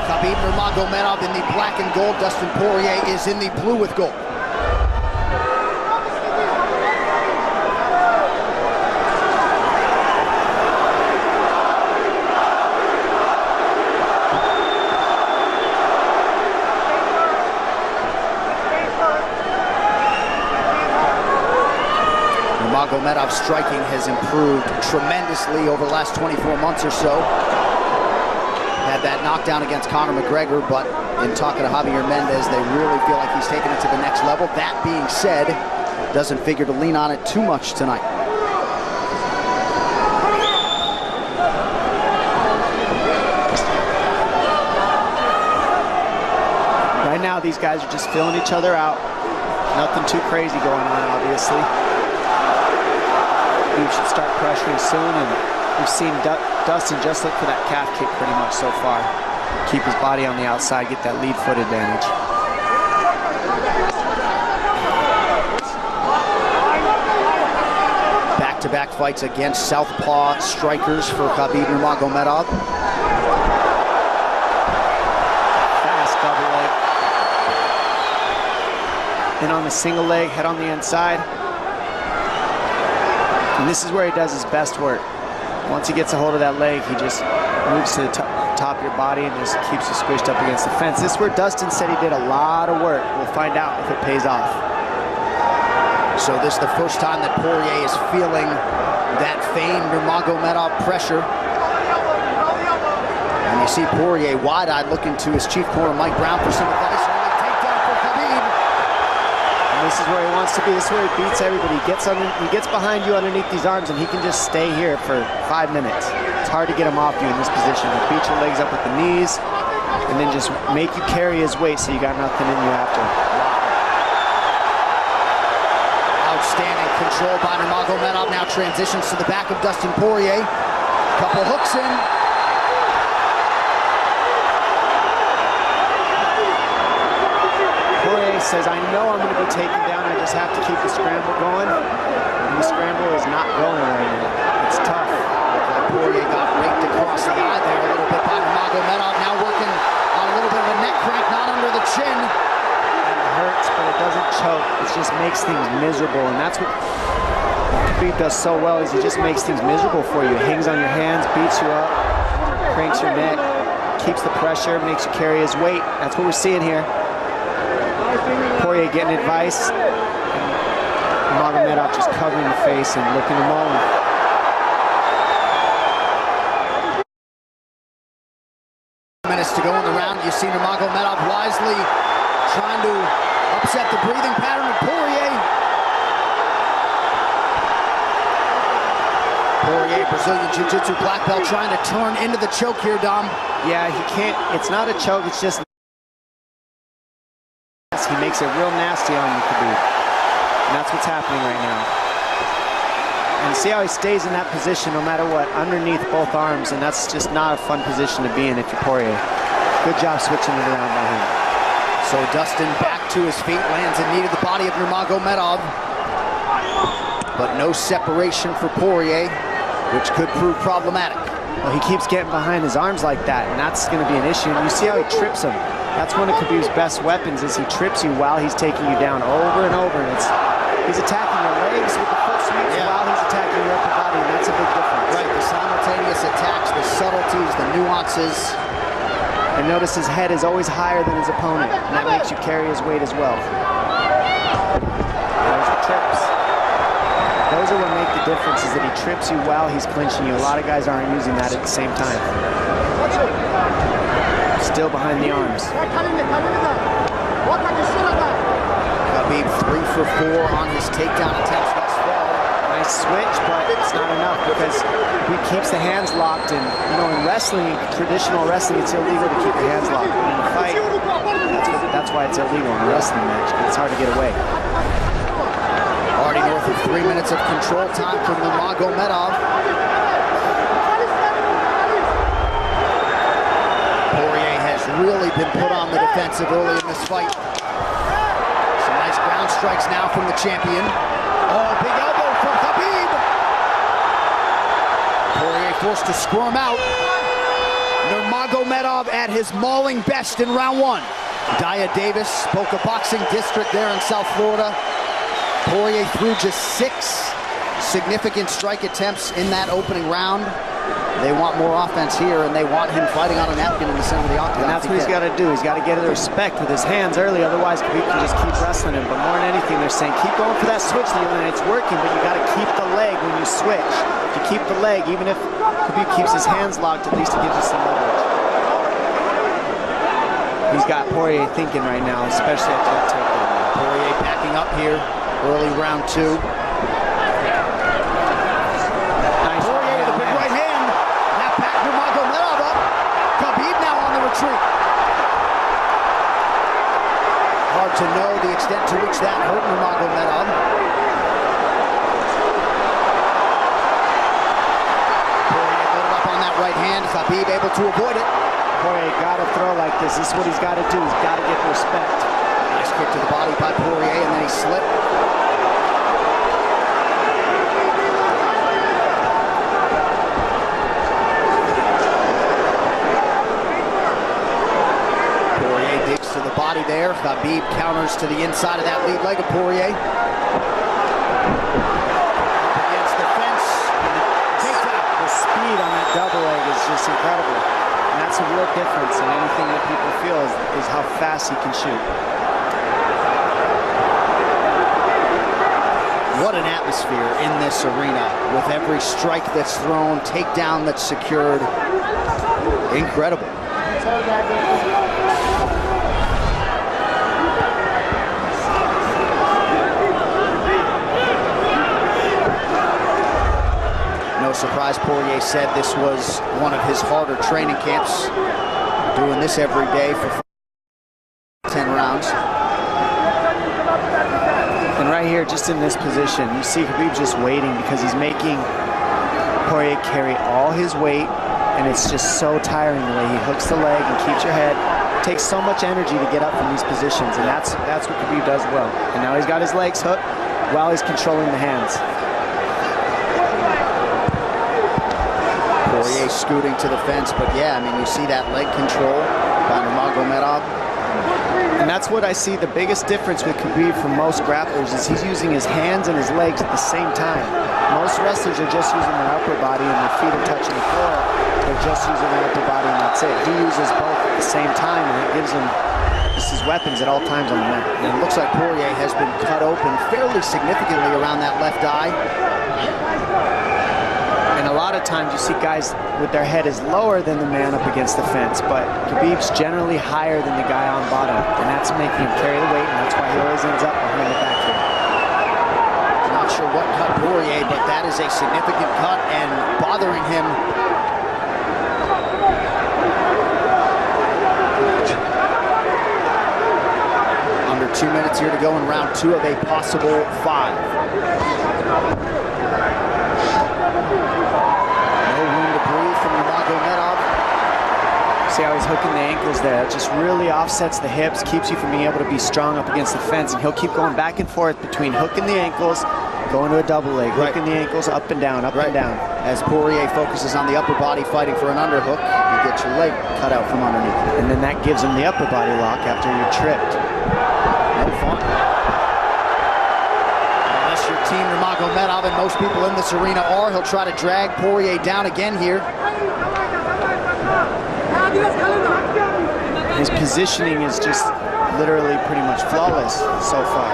Khabib Nurmagomedov in the black and gold. Dustin Poirier is in the blue with gold. Nurmagomedov's striking has improved tremendously over the last 24 months or so. Had that knockdown against Conor McGregor, but in talking to Javier Mendez, they really feel like he's taking it to the next level. That being said, doesn't figure to lean on it too much tonight. Right now, these guys are just filling each other out. Nothing too crazy going on, obviously. We should start pressuring soon, and we've seen Dustin just look for that calf kick pretty much so far. Keep his body on the outside, get that lead foot advantage. Back-to-back fights against southpaw strikers for Khabib Nurmagomedov. Fast double leg. Then on the single leg, head on the inside. And this is where he does his best work. Once he gets a hold of that leg, he just moves to the top of your body and just keeps you squished up against the fence. This is where Dustin said he did a lot of work. We'll find out if it pays off. So this is the first time that Poirier is feeling that famed Nurmagomedov pressure. And you see Poirier wide-eyed looking to his chief corner, Mike Brown, for some advice. Early takedown for Khabib. And this is where he wants to be. This is where he beats everybody. He gets behind you underneath these arms, and he can just stay here for 5 minutes. It's hard to get him off you in this position. He'll beat your legs up with the knees, and then just make you carry his weight so you got nothing in you after. Outstanding control by Nurmagomedov. Now transitions to the back of Dustin Poirier. Couple hooks in. Poirier says, I know I'm going to be taken down. I just have to keep the scramble going. And the scramble is not going right now. It's tough. Poirier got raked across the eye there a little bit by Nurmagomedov. Now working on a little bit of a neck crank, not under the chin. It hurts, but it doesn't choke. It just makes things miserable, and that's what Khabib does so well, is he just makes things miserable for you. Hangs on your hands, beats you up, cranks your neck, keeps the pressure, makes you carry his weight. That's what we're seeing here. Poirier getting advice, and Nurmagomedov just covering the face and looking him over. Minutes to go in the round. You see Nurmagomedov wisely trying to upset the breathing pattern of Poirier. Poirier, Brazilian Jiu-Jitsu black belt, trying to turn into the choke here, Dom. Yeah, he can't. It's not a choke. It's just he makes it real nasty on you, Khabib. And that's what's happening right now. And see how he stays in that position no matter what, underneath both arms, and that's just not a fun position to be in if you're Poirier. Good job switching it around by him. So Dustin back to his feet, lands in knee to the body of Nurmagomedov. But no separation for Poirier, which could prove problematic. Well, he keeps getting behind his arms like that, and that's going to be an issue. And you see how he trips him. That's one of Khabib's best weapons, is he trips you while he's taking you down over and over. And he's attacking your legs with the foot sweeps while he's attacking your upper body, and that's a big difference. Right, the simultaneous attacks, the subtleties, the nuances. And notice his head is always higher than his opponent, and that makes you carry his weight as well. There's the trips. Those are what make the difference, is that he trips you while he's clinching you. A lot of guys aren't using that at the same time. Still behind the arms. Khabib 3 for 4 on his takedown attempts thus far. Nice switch, but it's not enough because he keeps the hands locked. And you know, in wrestling, traditional wrestling, it's illegal to keep your hands locked. In a fight, that's why it's illegal in a wrestling match. It's hard to get away. Already north of 3 minutes of control time from Nurmagomedov. Poirier has really been put on the defensive early in this fight. Some nice ground strikes now from the champion. Oh, big elbow from Khabib. Poirier forced to squirm out. Nurmagomedov Nurmagomedov at his mauling best in round one. Daya Davis, Boca Boxing District there in South Florida. Poirier threw just 6 significant strike attempts in that opening round. They want more offense here, and they want him fighting on a napkin in the center of the octagon. And that's what he's got to do. He's got to get the respect with his hands early, otherwise Khabib can just keep wrestling him. But more than anything, they're saying keep going for that switch, and it's working, but you got to keep the leg when you switch. If you keep the leg, even if Khabib keeps his hands locked, at least it gives you some leverage. He's got Poirier thinking right now, especially after that takedown. Poirier backing up here, early round 2. Hard to know the extent to which that hurt Nurmagomedov. Poirier loaded up on that right hand. Khabib able to avoid it. Poirier got to throw like this. This is what he's got to do. He's got to get the respect. Nice kick to the body by Poirier, and then he slipped. Body there. Khabib counters to the inside of that lead leg of Poirier. Against the fence. The speed on that double leg is just incredible. And that's a real difference in anything that people feel is how fast he can shoot. What an atmosphere in this arena with every strike that's thrown, takedown that's secured. Incredible. No surprise, Poirier said this was one of his harder training camps. Doing this every day for 10 rounds. And right here, just in this position, you see Khabib just waiting because he's making Poirier carry all his weight, and it's just so tiring the way he hooks the leg and keeps your head. It takes so much energy to get up from these positions, and that's what Khabib does well. And now he's got his legs hooked while he's controlling the hands. Poirier scooting to the fence, but yeah, I mean, you see that leg control by Nurmagomedov. And that's what I see the biggest difference with Khabib from most grapplers is he's using his hands and his legs at the same time. Most wrestlers are just using their upper body and their feet are touching the floor. They're just using their upper body and that's it. He uses both at the same time, and it gives him just his weapons at all times on the mat. And it looks like Poirier has been cut open fairly significantly around that left eye. And a lot of times you see guys with their head is lower than the man up against the fence, but Khabib's generally higher than the guy on bottom, and that's making him carry the weight, and that's why he always ends up behind the back here. Not sure what cut Poirier, but that is a significant cut and bothering him. Under 2 minutes here to go in round 2 of a possible 5. See how he's hooking the ankles there. It just really offsets the hips, keeps you from being able to be strong up against the fence, and he'll keep going back and forth between hooking the ankles, going to a double leg, hooking the ankles up and down, up and down. As Poirier focuses on the upper body fighting for an underhook, you get your leg cut out from underneath. And then that gives him the upper body lock after you're tripped. No fun. Unless you're Team Nurmagomedov, and most people in this arena are, he'll try to drag Poirier down again here. His positioning is just literally pretty much flawless so far.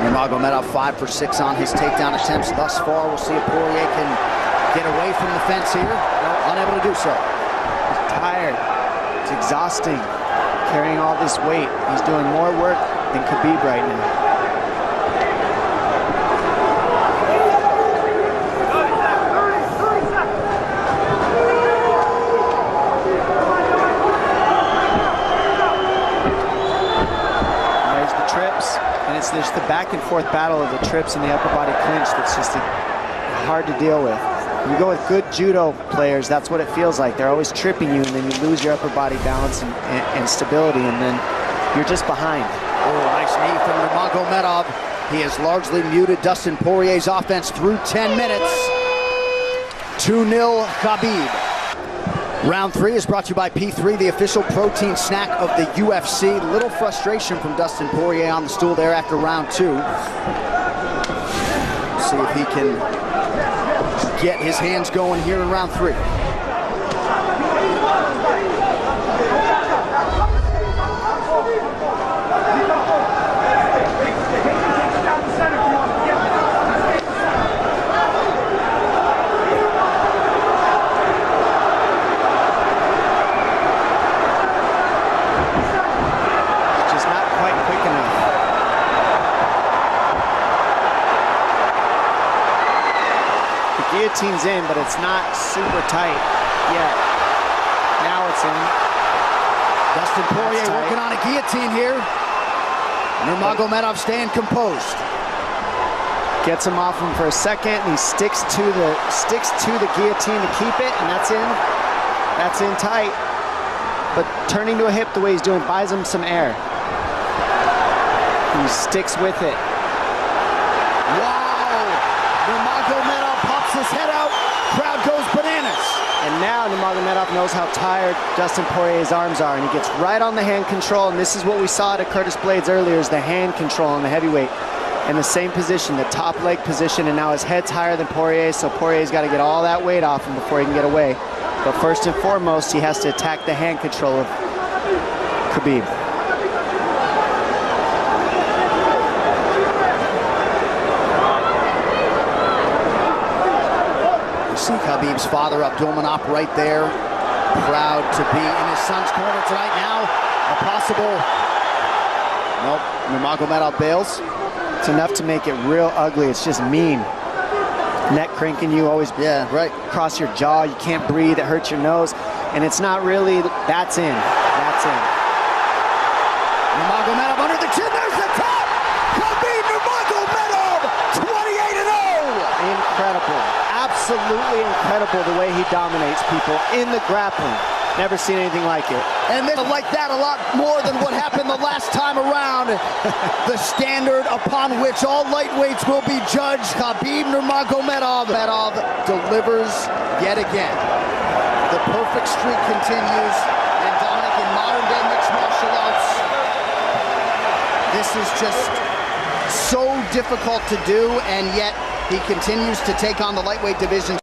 Nurmagomedov 5 for 6 on his takedown attempts thus far. We'll see if Poirier can get away from the fence here. No, unable to do so. He's tired. It's exhausting. Carrying all this weight. He's doing more work than Khabib right now. There's the trips, and it's just the back and forth battle of the trips and the upper body clinch that's just hard to deal with. You go with good judo players, that's what it feels like. They're always tripping you, and then you lose your upper body balance and stability, and then you're just behind. Oh, nice knee from Nurmagomedov. He has largely muted Dustin Poirier's offense through 10 minutes. 2-0 Khabib. Round 3 is brought to you by P3, the official protein snack of the UFC. Little frustration from Dustin Poirier on the stool there after round 2. See if he can get his hands going here in round 3. Guillotine's in, but it's not super tight yet. Now it's in. Dustin Poirier working on a guillotine here. Nurmagomedov staying composed. Gets him off him for a second, and he sticks to the guillotine to keep it, and that's in. That's in tight. But turning to a hip the way he's doing buys him some air. He sticks with it. Wow! Nurmagomedov pops his head out, crowd goes bananas. And now Nurmagomedov knows how tired Dustin Poirier's arms are, and he gets right on the hand control, and this is what we saw at Curtis Blaydes earlier, is the hand control on the heavyweight. In the same position, the top leg position, and now his head's higher than Poirier, so Poirier's got to get all that weight off him before he can get away. But first and foremost, he has to attack the hand control of Khabib. See Khabib's father, Abdulmanap, right there. Proud to be in his son's corner tonight. Now, a possible... Nope, Nurmagomedov bails. It's enough to make it real ugly. It's just mean. Neck cranking you, always cross your jaw. You can't breathe, it hurts your nose. And it's not really... That's in. That's in. Nurmagomedov under the chin. There's the top! Khabib Nurmagomedov, 28-0! Incredible. Absolutely incredible the way he dominates people in the grappling. Never seen anything like it. And they like that a lot more than what happened the last time around. The standard upon which all lightweights will be judged. Khabib Nurmagomedov delivers yet again. The perfect streak continues. And Dominic, in modern day mixed martial arts, this is just so difficult to do, and yet he continues to take on the lightweight division.